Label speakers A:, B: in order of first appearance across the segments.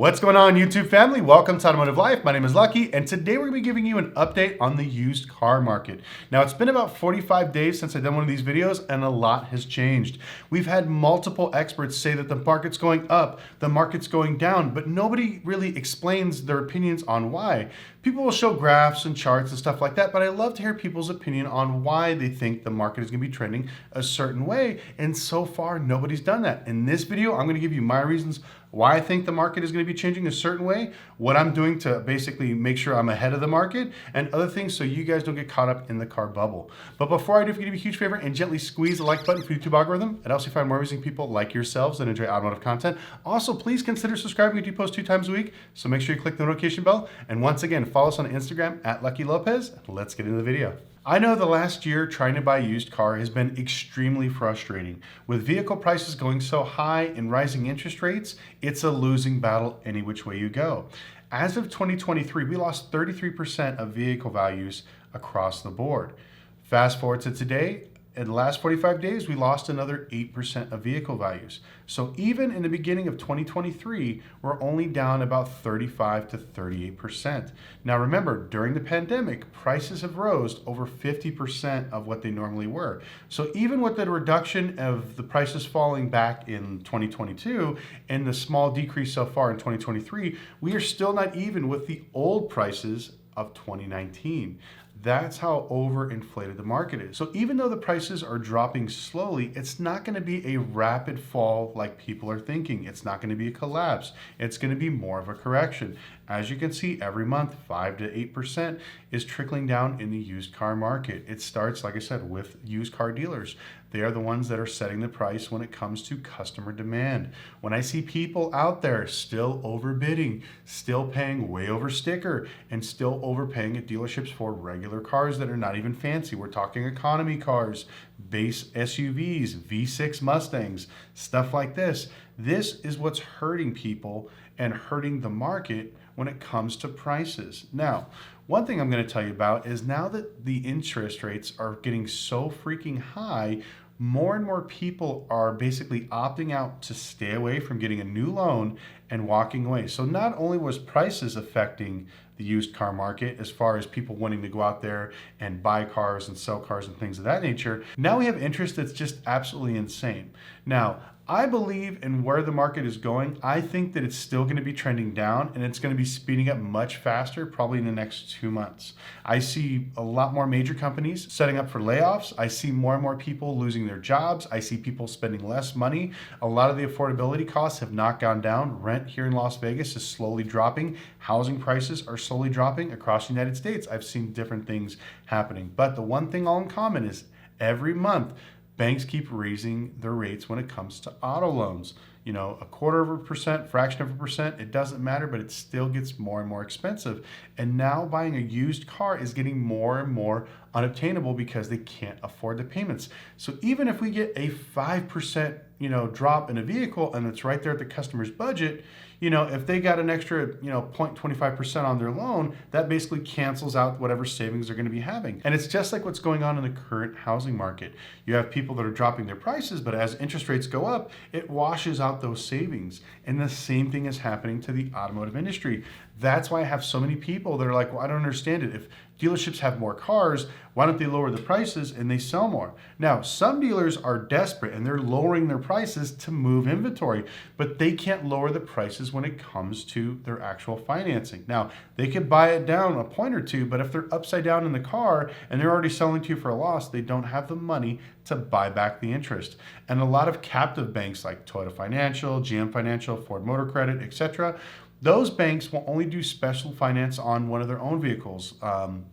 A: What's going on, YouTube family? Welcome to Automotive Life. My name is Lucky, and today we're going to be giving you an update on the used car market. Now, it's been about 45 days since I've done one of these videos, and a lot has changed. We've had multiple experts say that the market's going up, the market's going down, but nobody really explains their opinions on why. People will show graphs and charts and stuff like that, but I love to hear people's opinion on why they think the market is going to be trending a certain way, and so far, nobody's done that. In this video, I'm going to give you my reasons why I think the market is going to be changing a certain way, what I'm doing to basically make sure I'm ahead of the market, and other things so you guys don't get caught up in the car bubble. But before I do, if you give me a huge favor and gently squeeze the like button for YouTube algorithm, it helps you find more amazing people like yourselves that enjoy automotive content. Also, please consider subscribing. We do post 2 times a week, so make sure you click the notification bell. And once again, follow us on Instagram at Lucky Lopez. Let's get into the video. I know the last year trying to buy a used car has been extremely frustrating. With vehicle prices going so high and rising interest rates, it's a losing battle any which way you go. As of 2023, we lost 33% of vehicle values across the board. Fast forward to today, in the last 45 days, we lost another 8% of vehicle values. So even in the beginning of 2023, we're only down about 35 to 38%. Now remember, during the pandemic, prices have rose over 50% of what they normally were. So even with the reduction of the prices falling back in 2022 and the small decrease so far in 2023, we are still not even with the old prices of 2019. That's how overinflated the market is. So even though the prices are dropping slowly, it's not going to be a rapid fall like people are thinking. It's not going to be a collapse. It's going to be more of a correction. As you can see, every month, 5 to 8% is trickling down in the used car market. It starts, like I said, with used car dealers. They are the ones that are setting the price when it comes to customer demand. When I see people out there still overbidding, still paying way over sticker, and still overpaying at dealerships for regular cars that are not even fancy. We're talking economy cars, base SUVs, V6 Mustangs, stuff like this. This is what's hurting people and hurting the market when it comes to prices. Now, one thing I'm going to tell you about is now that the interest rates are getting so freaking high, more and more people are basically opting out to stay away from getting a new loan and walking away. So not only was prices affecting the used car market as far as people wanting to go out there and buy cars and sell cars and things of that nature, now we have interest that's just absolutely insane. Now, I believe in where the market is going. I think that it's still going to be trending down and it's going to be speeding up much faster probably in the next 2 months. I see a lot more major companies setting up for layoffs. I see more and more people losing their jobs. I see people spending less money. A lot of the affordability costs have not gone down. Rent here in Las Vegas is slowly dropping. Housing prices are slowly dropping across the United States. I've seen different things happening. But the one thing all in common is every month, banks keep raising their rates when it comes to auto loans. You know, 0.25%, fraction of a percent, it doesn't matter, but it still gets more and more expensive. And now buying a used car is getting more and more unobtainable because they can't afford the payments. So even if we get a 5%, drop in a vehicle and it's right there at the customer's budget, if they got an extra, 0.25% on their loan, that basically cancels out whatever savings they're going to be having. And it's just like what's going on in the current housing market. You have people that are dropping their prices, but as interest rates go up, it washes out those savings. And the same thing is happening to the automotive industry. That's why I have so many people that are like, well, I don't understand it. If dealerships have more cars, why don't they lower the prices and they sell more? Now, some dealers are desperate and they're lowering their prices to move inventory, but they can't lower the prices when it comes to their actual financing. Now, they could buy it down a point or two, but if they're upside down in the car and they're already selling to you for a loss, they don't have the money to buy back the interest. And a lot of captive banks like Toyota Financial, GM Financial, Ford Motor Credit, etc., those banks will only do special finance on one of their own vehicles,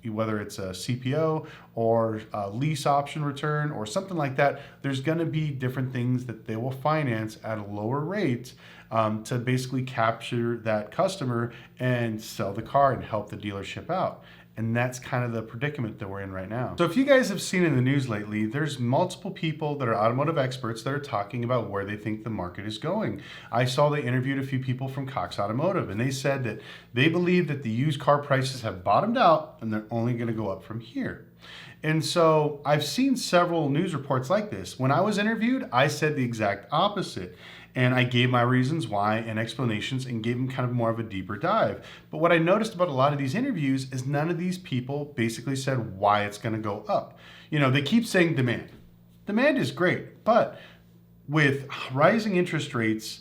A: whether it's a CPO or a lease option return or something like that. There's going to be different things that they will finance at a lower rate to basically capture that customer and sell the car and help the dealership out. And that's kind of the predicament that we're in right now. So if you guys have seen in the news lately, there's multiple people that are automotive experts that are talking about where they think the market is going. I saw they interviewed a few people from Cox Automotive, and they said that they believe that the used car prices have bottomed out and they're only going to go up from here. And so I've seen several news reports like this. When I was interviewed, I said the exact opposite. And I gave my reasons why and explanations and gave them kind of more of a deeper dive. But what I noticed about a lot of these interviews is none of these people basically said why it's going to go up. You know, they keep saying demand. Demand is great, but with rising interest rates,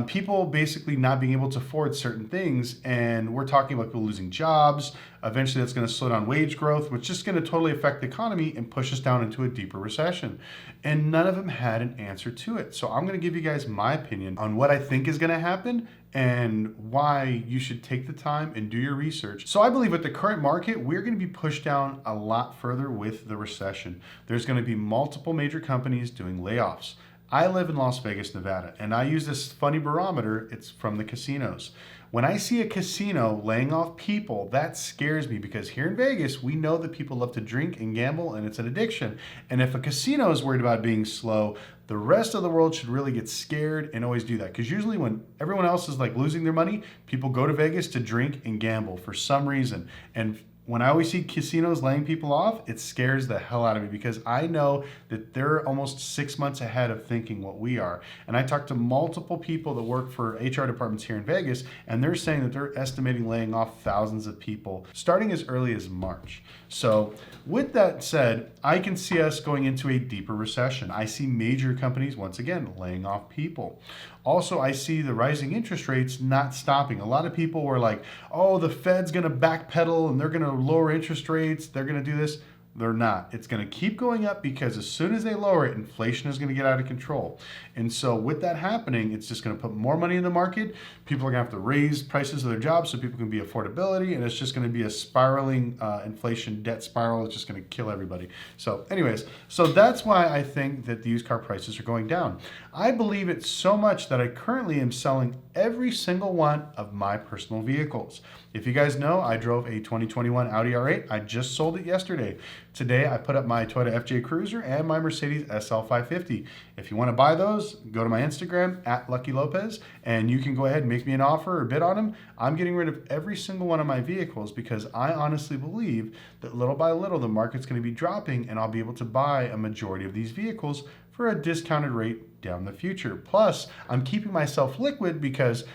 A: people basically not being able to afford certain things, and we're talking about people losing jobs. Eventually, that's going to slow down wage growth, which is just going to totally affect the economy and push us down into a deeper recession. And none of them had an answer to it. So I'm going to give you guys my opinion on what I think is going to happen and why you should take the time and do your research. So I believe with the current market, we're going to be pushed down a lot further with the recession. There's going to be multiple major companies doing layoffs. I live in Las Vegas, Nevada, and I use this funny barometer. It's from the casinos. When I see a casino laying off people, that scares me because here in Vegas, we know that people love to drink and gamble and it's an addiction. And if a casino is worried about being slow, the rest of the world should really get scared and always do that. Because usually when everyone else is like losing their money, people go to Vegas to drink and gamble for some reason. And when I always see casinos laying people off, it scares the hell out of me because I know that they're almost 6 months ahead of thinking what we are. And I talked to multiple people that work for HR departments here in Vegas, and they're saying that they're estimating laying off thousands of people starting as early as March. So with that said, I can see us going into a deeper recession. I see major companies, once again, laying off people. Also, I see the rising interest rates not stopping. A lot of people were like, oh, the Fed's going to backpedal and they're going to lower interest rates. They're going to do this. They're not. It's going to keep going up because as soon as they lower it, inflation is going to get out of control. And so with that happening, it's just going to put more money in the market. People are going to have to raise prices of their jobs so people can be affordability. And it's just going to be a spiraling inflation debt spiral. It's just going to kill everybody. So anyways, so that's why I think that the used car prices are going down. I believe it so much that I currently am selling every single one of my personal vehicles. If you guys know, I drove a 2021 Audi R8. I just sold it yesterday. Today, I put up my Toyota FJ Cruiser and my Mercedes SL550. If you want to buy those, go to my Instagram @LuckyLopez, and you can go ahead and make me an offer or bid on them. I'm getting rid of every single one of my vehicles because I honestly believe that little by little, the market's going to be dropping and I'll be able to buy a majority of these vehicles for a discounted rate down the future. Plus, I'm keeping myself liquid because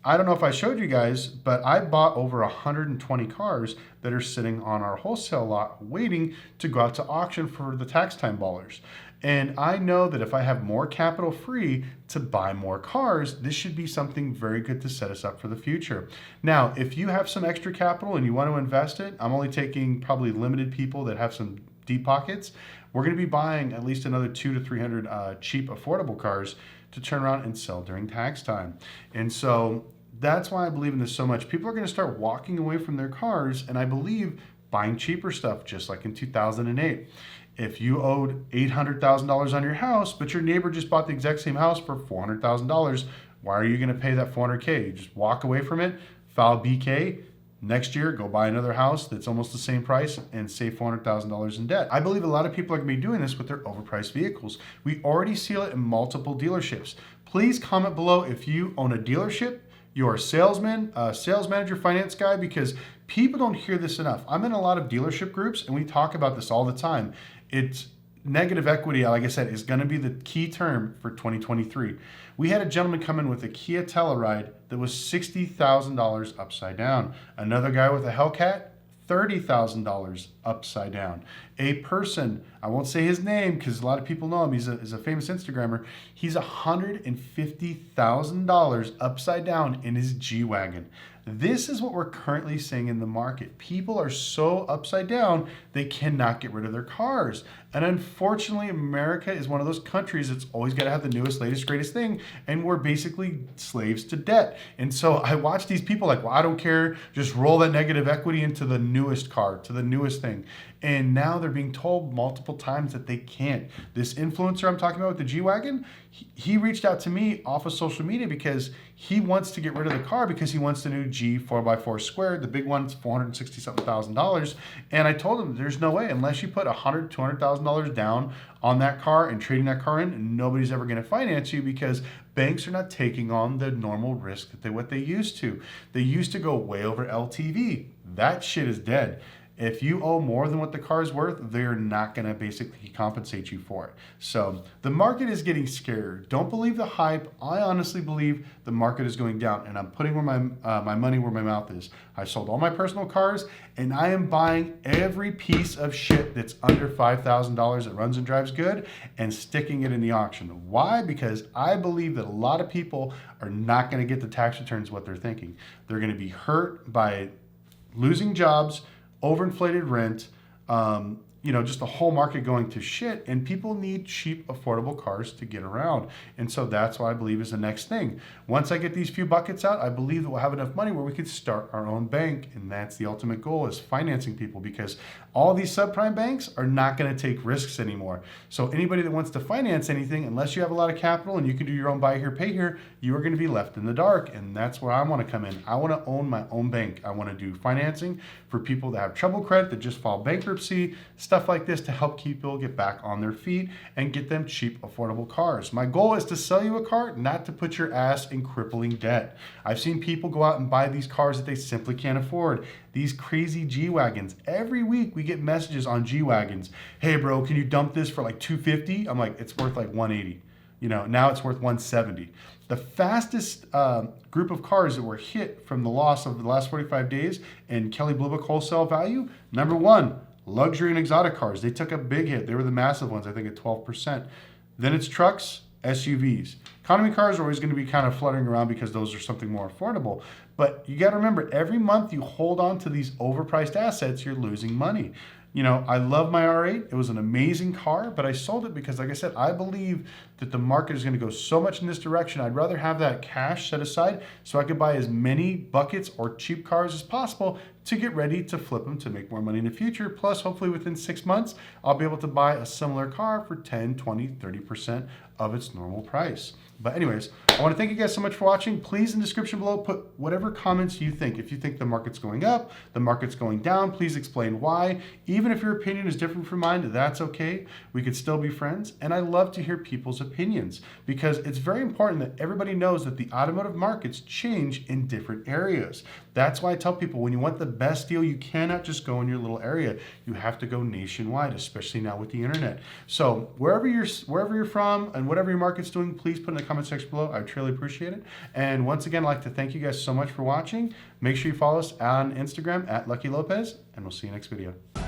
A: I don't know if I showed you guys, but I bought over 120 cars that are sitting on our wholesale lot waiting to go out to auction for the tax time ballers. And I know that if I have more capital free to buy more cars, this should be something very good to set us up for the future. Now, if you have some extra capital and you want to invest it, I'm only taking probably limited people that have some deep pockets. We're going to be buying at least another 200 to 300 cheap, affordable cars to turn around and sell during tax time. And so that's why I believe in this so much. People are going to start walking away from their cars, and I believe buying cheaper stuff, just like in 2008. If you owed $800,000 on your house, but your neighbor just bought the exact same house for $400,000, why are you going to pay that $400K? You just walk away from it, file BK. Next year, go buy another house that's almost the same price and save $400,000 in debt. I believe a lot of people are going to be doing this with their overpriced vehicles. We already see it in multiple dealerships. Please comment below if you own a dealership, you're a salesman, a sales manager, finance guy, because people don't hear this enough. I'm in a lot of dealership groups and we talk about this all the time. It's negative equity, like I said, is going to be the key term for 2023. We had a gentleman come in with a Kia Telluride that was $60,000 upside down. Another guy with a Hellcat, $30,000 upside down. A person, I won't say his name because a lot of people know him, he's a famous Instagrammer, he's $150,000 upside down in his G-Wagon. This is what we're currently seeing in the market. People are so upside down, they cannot get rid of their cars. And unfortunately, America is one of those countries that's always got to have the newest, latest, greatest thing. And we're basically slaves to debt. And so I watch these people like, well, I don't care. Just roll that negative equity into the newest car, to the newest thing. And now they're being told multiple times that they can't. This influencer I'm talking about with the G-Wagon, he reached out to me off of social media because he wants to get rid of the car because he wants the new G 4x4 squared. The big one's $460,000. And I told him there's no way unless you put $100,000, $200,000 down on that car and trading that car in, nobody's ever going to finance you because banks are not taking on the normal risk that what they used to. They used to go way over LTV. That shit is dead. If you owe more than what the car is worth, they're not going to basically compensate you for it. So the market is getting scared. Don't believe the hype. I honestly believe the market is going down, and I'm putting where my money where my mouth is. I sold all my personal cars, and I am buying every piece of shit that's under $5,000 that runs and drives good and sticking it in the auction. Why? Because I believe that a lot of people are not going to get the tax returns what they're thinking. They're going to be hurt by losing jobs, overinflated rent, just the whole market going to shit, and people need cheap, affordable cars to get around. And so that's what I believe is the next thing. Once I get these few buckets out, I believe that we'll have enough money where we could start our own bank. And that's the ultimate goal, is financing people, because all these subprime banks are not going to take risks anymore. So anybody that wants to finance anything, unless you have a lot of capital and you can do your own buy here, pay here, you are going to be left in the dark. And that's where I want to come in. I want to own my own bank. I want to do financing for people that have trouble credit, that just filed bankruptcy, stuff like this, to help people get back on their feet and get them cheap, affordable cars. My goal is to sell you a car, not to put your ass in crippling debt. I've seen people go out and buy these cars that they simply can't afford. These crazy G-Wagons. Every week we get messages on G-Wagons. Hey bro, can you dump this for like $250? I'm like, it's worth like $180. Now it's worth $170. The fastest group of cars that were hit from the loss of the last 45 days in Kelley Blue Book wholesale value, number one, luxury and exotic cars. They took a big hit. They were the massive ones, I think at 12%. Then it's trucks, SUVs. Economy cars are always going to be kind of fluttering around because those are something more affordable. But you got to remember, every month you hold on to these overpriced assets, you're losing money. I love my R8. It was an amazing car, but I sold it because, like I said, I believe that the market is going to go so much in this direction. I'd rather have that cash set aside so I could buy as many buckets or cheap cars as possible to get ready to flip them to make more money in the future. Plus, hopefully within 6 months, I'll be able to buy a similar car for 10, 20, 30% of its normal price. But anyways, I want to thank you guys so much for watching. Please, in the description below, put whatever comments you think. If you think the market's going up, the market's going down, please explain why. Even if your opinion is different from mine, that's okay. We could still be friends. And I love to hear people's opinions, because it's very important that everybody knows that the automotive markets change in different areas. That's why I tell people, when you want the best deal, you cannot just go in your little area. You have to go nationwide, especially now with the internet. So wherever you're from and whatever your market's doing, please put in the comment section below. I truly appreciate it. And once again, I'd like to thank you guys so much for watching. Make sure you follow us on Instagram at Lucky Lopez, and we'll see you next video.